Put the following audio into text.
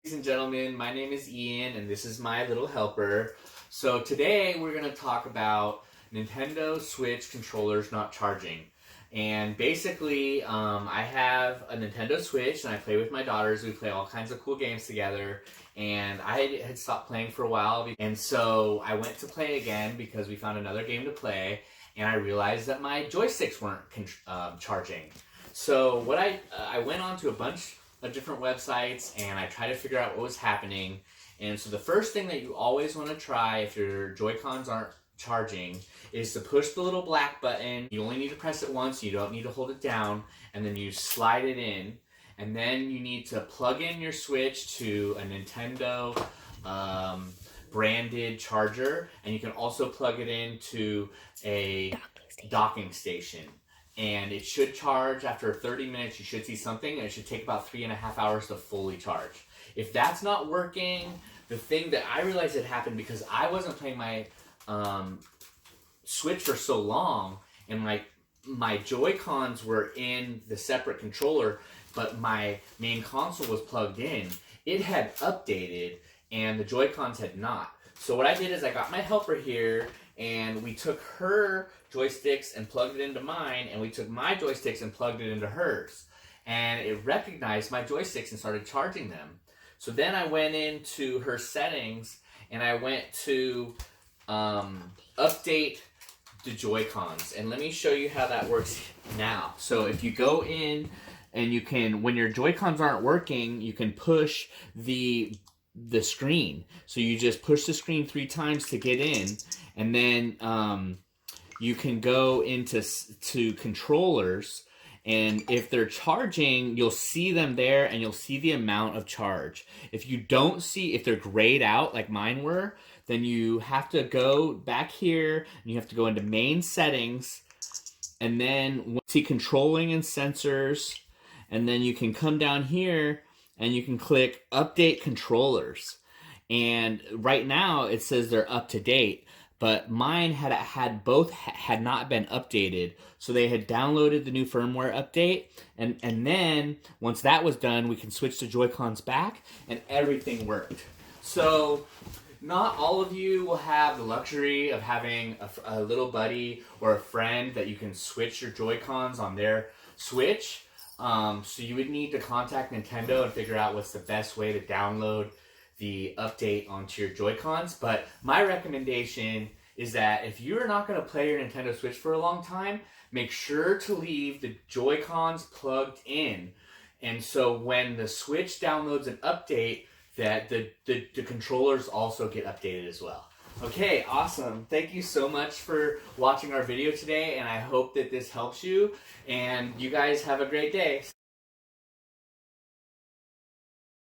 Ladies and gentlemen, my name is Ian and this is my little helper. So today we're going to talk about Nintendo Switch controllers not charging. And basically, I have a Nintendo Switch and I play with my daughters. We play all kinds of cool games together. And I had stopped playing for a while. And so I went to play again because we found another game to play. And I realized that my joysticks weren't charging. So what I went on to a bunch of different websites and I tried to figure out what was happening. And so the first thing that you always want to try if your Joy-Cons aren't charging is to push the little black button. You only need to press it once, you don't need to hold it down, and then you slide it in. And then you need to plug in your Switch to a Nintendo branded charger, and you can also plug it into a docking station. And it should charge after 30 minutes. You should see something, and it should take about 3.5 hours to fully charge. If that's not working, the thing that I realized had happened because I wasn't playing my Switch for so long, and my Joy-Cons were in the separate controller, but my main console was plugged in. It had updated, and the Joy-Cons had not. So what I did is I got my helper here, and we took her joysticks and plugged it into mine, and we took my joysticks and plugged it into hers. And it recognized my joysticks and started charging them. So then I went into her settings, and I went to update the Joy-Cons. And let me show you how that works now. So if you go in, and you can, when your Joy-Cons aren't working, you can push the screen. So you just push the screen 3 times to get in, and then you can go into controllers, and if they're charging, you'll see them there and you'll see the amount of charge. If you don't see, if they're grayed out like mine were, then you have to go back here and you have to go into main settings, and then see controlling and sensors, and then you can come down here and you can click update controllers. And right now it says they're up to date, but mine had not been updated. So they had downloaded the new firmware update, and then once that was done, we can switch the Joy-Cons back and everything worked. So not all of you will have the luxury of having a little buddy or a friend that you can switch your Joy-Cons on their Switch. So you would need to contact Nintendo and figure out what's the best way to download the update onto your Joy-Cons. But my recommendation is that if you're not going to play your Nintendo Switch for a long time, make sure to leave the Joy-Cons plugged in. And so when the Switch downloads an update, that the controllers also get updated as well. Okay, awesome. Thank you so much for watching our video today, and I hope that this helps you, and you guys have a great day.